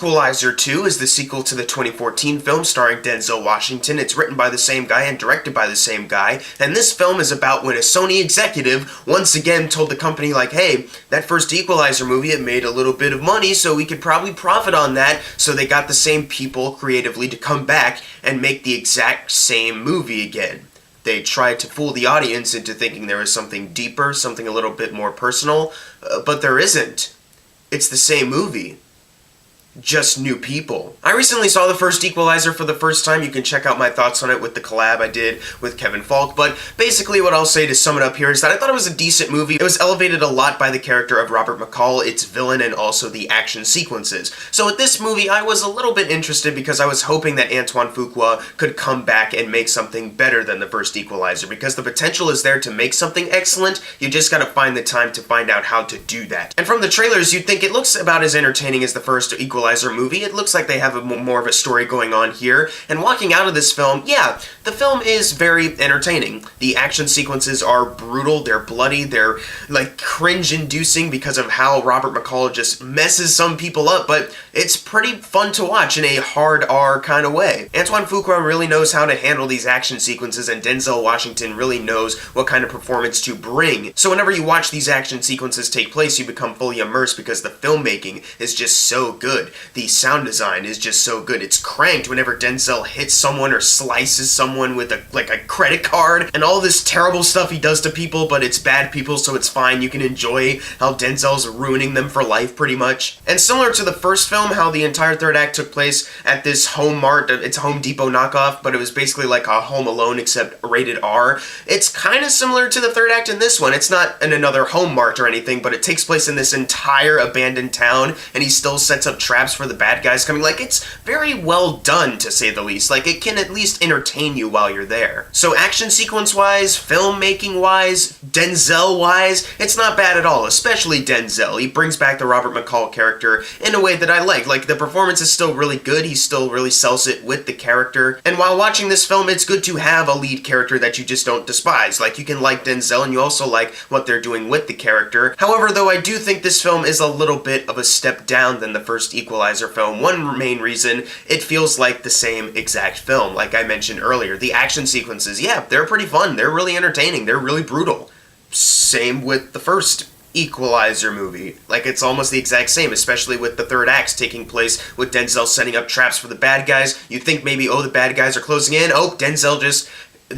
Equalizer 2 is the sequel to the 2014 film starring Denzel Washington. It's written by the same guy and directed by the same guy, and this film is about when a Sony executive once again told the company like, hey, that first Equalizer movie, it made a little bit of money, so we could probably profit on that, so they got the same people creatively to come back and make the exact same movie again. They tried to fool the audience into thinking there was something deeper, something a little bit more personal, but there isn't. It's the same movie. Just new people. I recently saw the first Equalizer for the first time. You can check out my thoughts on it with the collab I did with Kevin Falk, but basically what I'll say to sum it up here is that I thought it was a decent movie. It was elevated a lot by the character of Robert McCall, its villain, and also the action sequences. So with this movie, I was a little bit interested because I was hoping that Antoine Fuqua could come back and make something better than the first Equalizer, because the potential is there to make something excellent. You just gotta find the time to find out how to do that. And from the trailers, you'd think it looks about as entertaining as the first Equalizer movie. It looks like they have more of a story going on here, and walking out of this film, yeah, the film is very entertaining. The action sequences are brutal, they're bloody, they're like cringe-inducing because of how Robert McCall just messes some people up, but it's pretty fun to watch in a hard R kind of way. Antoine Fuqua really knows how to handle these action sequences, and Denzel Washington really knows what kind of performance to bring. So whenever you watch these action sequences take place, you become fully immersed because the filmmaking is just so good. The sound design is just so good. It's cranked whenever Denzel hits someone or slices someone with a credit card, and all this terrible stuff he does to people, but it's bad people, so it's fine. You can enjoy how Denzel's ruining them for life, pretty much. And similar to the first film, how the entire third act took place at this Home Mart, it's a Home Depot knockoff, but it was basically like a Home Alone except rated R. It's kind of similar to the third act in this one. It's not in another Home Mart or anything, but it takes place in this entire abandoned town, and he still sets up traps for the bad guys coming. Like, it's very well done, to say the least. Like, it can at least entertain you while you're there. So action sequence-wise, filmmaking-wise, Denzel-wise, it's not bad at all, especially Denzel. He brings back the Robert McCall character in a way that I like. Like, the performance is still really good, he still really sells it with the character, and while watching this film, it's good to have a lead character that you just don't despise. Like, you can like Denzel, and you also like what they're doing with the character. However, though, I do think this film is a little bit of a step down than the first Equalizer film. One main reason, it feels like the same exact film. Like I mentioned earlier, the action sequences, yeah, they're pretty fun, they're really entertaining, they're really brutal. Same with the first Equalizer movie. Like, it's almost the exact same, especially with the third act taking place with Denzel setting up traps for the bad guys. You think maybe, oh, the bad guys are closing in, oh, Denzel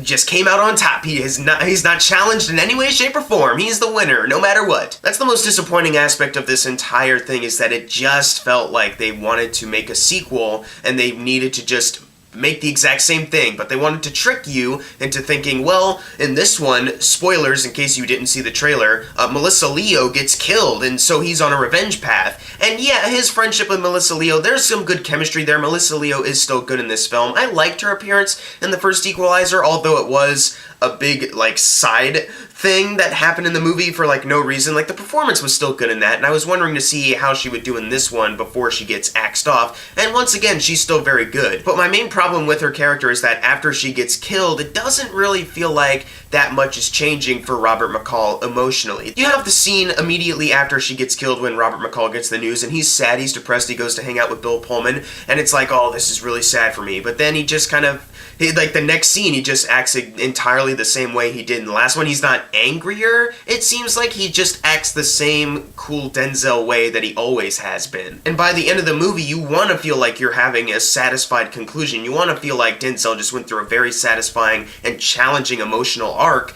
just came out on top. He's not challenged in any way, shape, or form. He's the winner, no matter what. That's the most disappointing aspect of this entire thing, is that it just felt like they wanted to make a sequel, and they needed to just make the exact same thing, but they wanted to trick you into thinking, well, in this one, spoilers in case you didn't see the trailer, Melissa Leo gets killed, and so he's on a revenge path. And yeah, his friendship with Melissa Leo, there's some good chemistry there. Melissa Leo is still good in this film. I liked her appearance in the first Equalizer, although it was a big, like, side thing that happened in the movie for, like, no reason. Like, the performance was still good in that, and I was wondering to see how she would do in this one before she gets axed off, and once again, she's still very good. But my main problem with her character is that after she gets killed, it doesn't really feel like that much is changing for Robert McCall emotionally. You have the scene immediately after she gets killed when Robert McCall gets the news, and he's sad, he's depressed, he goes to hang out with Bill Pullman, and it's like, oh, this is really sad for me. But then he just kind of, like, the next scene, he just acts entirely the same way he did in the last one. He's not angrier. It seems like he just acts the same cool Denzel way that he always has been. And by the end of the movie, you want to feel like you're having a satisfied conclusion. You want to feel like Denzel just went through a very satisfying and challenging emotional arc,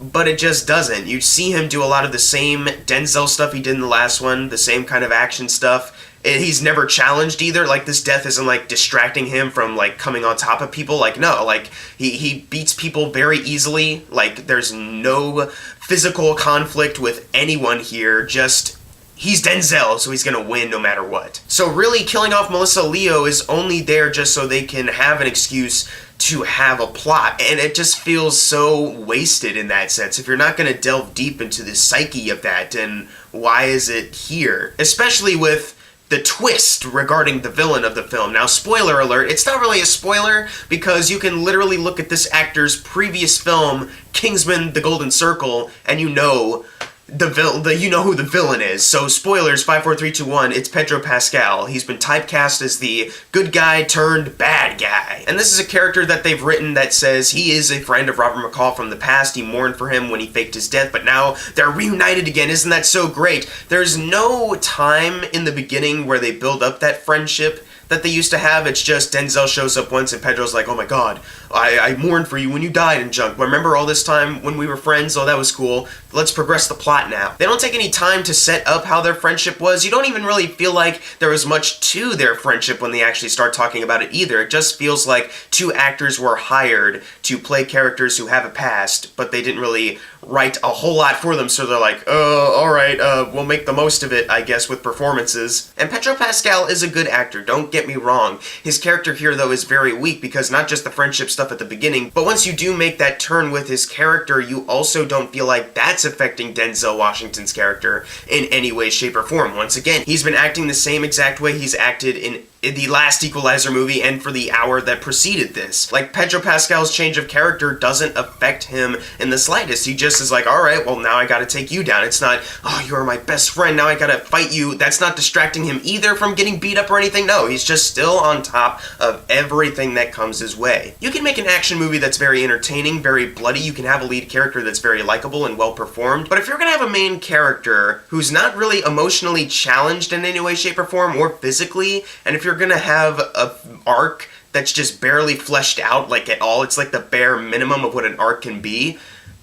but it just doesn't. You see him do a lot of the same Denzel stuff he did in the last one, the same kind of action stuff. And he's never challenged either. Like, this death isn't, like, distracting him from, like, coming on top of people. Like, no, like, he beats people very easily. Like, there's no physical conflict with anyone here. Just, he's Denzel, so he's gonna win no matter what. So really, killing off Melissa Leo is only there just so they can have an excuse to have a plot, and it just feels so wasted in that sense. If you're not gonna delve deep into the psyche of that, then why is it here? Especially with the twist regarding the villain of the film. Now, spoiler alert, it's not really a spoiler because you can literally look at this actor's previous film, Kingsman: The Golden Circle, and you know you know who the villain is. So spoilers, 5, 4, 3, 2, 1, it's Pedro Pascal. He's been typecast as the good guy turned bad guy. And this is a character that they've written that says he is a friend of Robert McCall from the past. He mourned for him when he faked his death, but now they're reunited again. Isn't that so great? There's no time in the beginning where they build up that friendship that they used to have. It's just Denzel shows up once and Pedro's like, oh my god, I mourned for you when you died and junk. Remember all this time when we were friends? Oh, that was cool. Let's progress the plot now. They don't take any time to set up how their friendship was. You don't even really feel like there was much to their friendship when they actually start talking about it either. It just feels like two actors were hired to play characters who have a past, but they didn't really write a whole lot for them, so they're like, alright, we'll make the most of it, I guess, with performances. And Pedro Pascal is a good actor, don't get me wrong. His character here, though, is very weak, because not just the friendship stuff at the beginning, but once you do make that turn with his character, you also don't feel like that's affecting Denzel Washington's character in any way, shape, or form. Once again, he's been acting the same exact way he's acted in the last Equalizer movie and for the hour that preceded this. Like, Pedro Pascal's change of character doesn't affect him in the slightest. He just is like, alright, well now I gotta take you down. It's not, oh, you're my best friend, now I gotta fight you. That's not distracting him either from getting beat up or anything. No, he's just still on top of everything that comes his way. You can make an action movie that's very entertaining, very bloody. You can have a lead character that's very likable and well performed. But if you're gonna have a main character who's not really emotionally challenged in any way, shape, or form, or physically, and if you're gonna have a arc that's just barely fleshed out, like, at all, it's like the bare minimum of what an arc can be,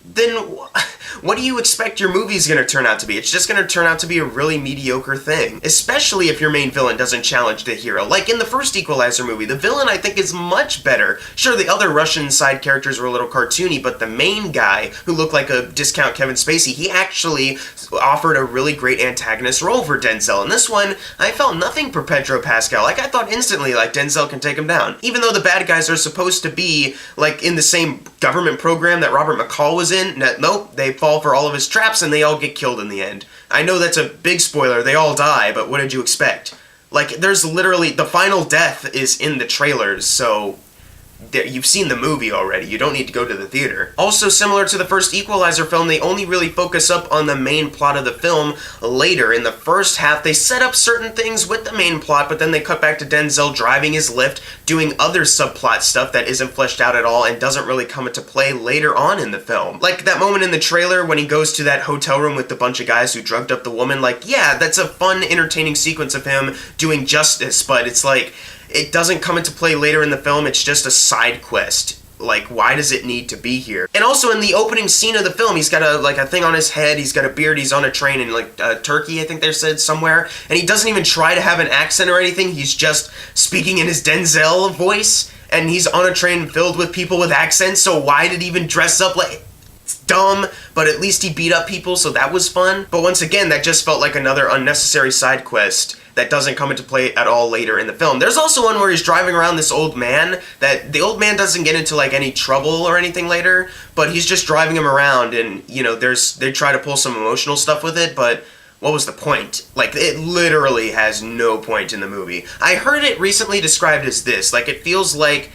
then what do you expect your movie's gonna turn out to be? It's just gonna turn out to be a really mediocre thing. Especially if your main villain doesn't challenge the hero. Like in the first Equalizer movie, the villain I think is much better. Sure, the other Russian side characters were a little cartoony, but the main guy, who looked like a discount Kevin Spacey, he actually offered a really great antagonist role for Denzel. In this one, I felt nothing for Pedro Pascal. Like, I thought instantly, like, Denzel can take him down. Even though the bad guys are supposed to be, like, in the same government program that Robert McCall was in, nope, they fall for all of his traps and they all get killed in the end. I know that's a big spoiler, they all die, but what did you expect? Like, there's literally, the final death is in the trailers, so you've seen the movie already, you don't need to go to the theater. Also, similar to the first Equalizer film, they only really focus up on the main plot of the film later. In the first half, they set up certain things with the main plot, but then they cut back to Denzel driving his lift, doing other subplot stuff that isn't fleshed out at all and doesn't really come into play later on in the film. Like that moment in the trailer when he goes to that hotel room with the bunch of guys who drugged up the woman, like, yeah, that's a fun, entertaining sequence of him doing justice, but it's like, it doesn't come into play later in the film, it's just a side quest. Like, why does it need to be here? And also in the opening scene of the film, he's got a thing on his head, he's got a beard, he's on a train in, like, Turkey, I think they said, somewhere, and he doesn't even try to have an accent or anything, he's just speaking in his Denzel voice, and he's on a train filled with people with accents, so why did he even dress up like... It's dumb, but at least he beat up people, so that was fun. But once again, that just felt like another unnecessary side quest that doesn't come into play at all later in the film. There's also one where he's driving around this old man, that the old man doesn't get into, like, any trouble or anything later, but he's just driving him around, and, you know, they try to pull some emotional stuff with it, but what was the point? Like, it literally has no point in the movie. I heard it recently described as this, like, it feels like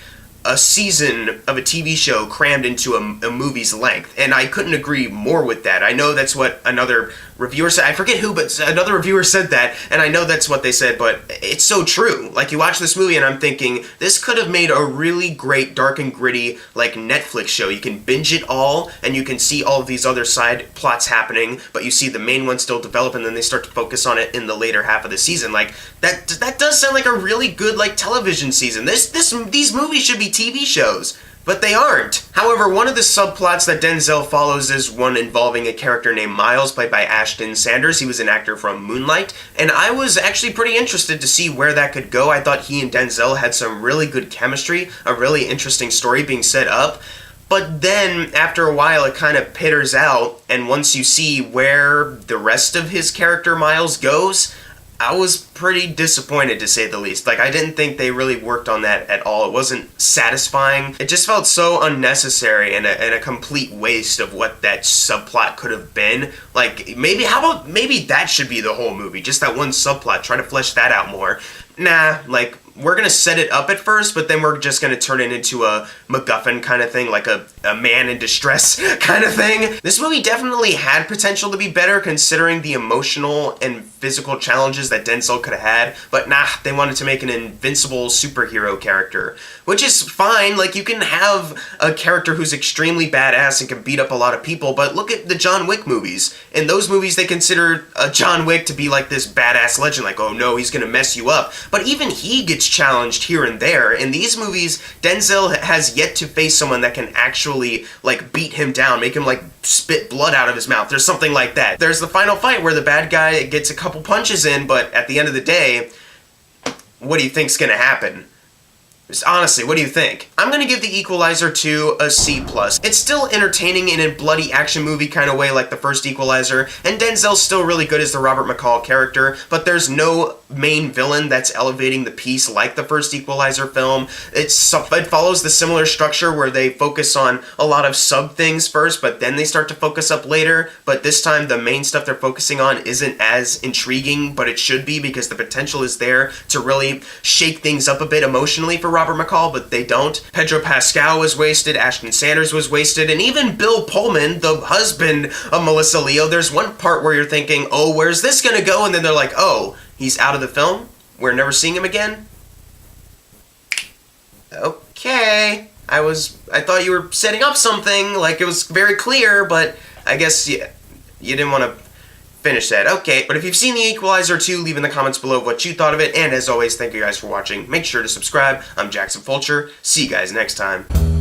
a season of a TV show crammed into a movie's length, and I couldn't agree more with that. I know that's what another reviewer said, I forget who, but another reviewer said that, and I know that's what they said, but it's so true. Like, you watch this movie and I'm thinking, this could have made a really great dark and gritty, like, Netflix show. You can binge it all, and you can see all of these other side plots happening, but you see the main one still develop, and then they start to focus on it in the later half of the season. Like, that does sound like a really good, like, television season. These movies should be TV shows, but they aren't. However, one of the subplots that Denzel follows is one involving a character named Miles, played by Ashton Sanders. He was an actor from Moonlight, and I was actually pretty interested to see where that could go. I thought he and Denzel had some really good chemistry, a really interesting story being set up. But then, after a while, it kind of pitters out, and once you see where the rest of his character, Miles, goes, I was pretty disappointed, to say the least. Like, I didn't think they really worked on that at all. It wasn't satisfying. It just felt so unnecessary and a complete waste of what that subplot could have been. Like, maybe that should be the whole movie, just that one subplot. Try to flesh that out more. Nah, like, we're gonna set it up at first, but then we're just gonna turn it into a MacGuffin kind of thing, like a man in distress kind of thing. This movie definitely had potential to be better considering the emotional and physical challenges that Denzel could have had, but nah, they wanted to make an invincible superhero character, which is fine. Like, you can have a character who's extremely badass and can beat up a lot of people, but look at the John Wick movies. In those movies, they consider John Wick to be like this badass legend, like, oh no, he's gonna mess you up. But even he gets challenged here and there. In these movies, Denzel has yet to face someone that can actually, like, beat him down, make him, like, spit blood out of his mouth. There's something like that. There's the final fight where the bad guy gets a couple punches in, but at the end of the day, what do you think's gonna happen? Honestly, what do you think? I'm gonna give The Equalizer 2 a C+. It's still entertaining in a bloody action movie kind of way like the first Equalizer, and Denzel's still really good as the Robert McCall character, but there's no main villain that's elevating the piece like the first Equalizer film. It follows the similar structure where they focus on a lot of sub things first, but then they start to focus up later, but this time the main stuff they're focusing on isn't as intriguing, but it should be because the potential is there to really shake things up a bit emotionally for Robert McCall, but they don't. Pedro Pascal was wasted, Ashton Sanders was wasted, and even Bill Pullman, the husband of Melissa Leo, there's one part where you're thinking, oh, where's this gonna go? And then they're like, oh, he's out of the film? We're never seeing him again? Okay. I thought you were setting up something, like it was very clear, but I guess you didn't want to finish that. Okay, but if you've seen The Equalizer 2, leave in the comments below what you thought of it, and as always, thank you guys for watching. Make sure to subscribe. I'm Jackson Fulcher. See you guys next time.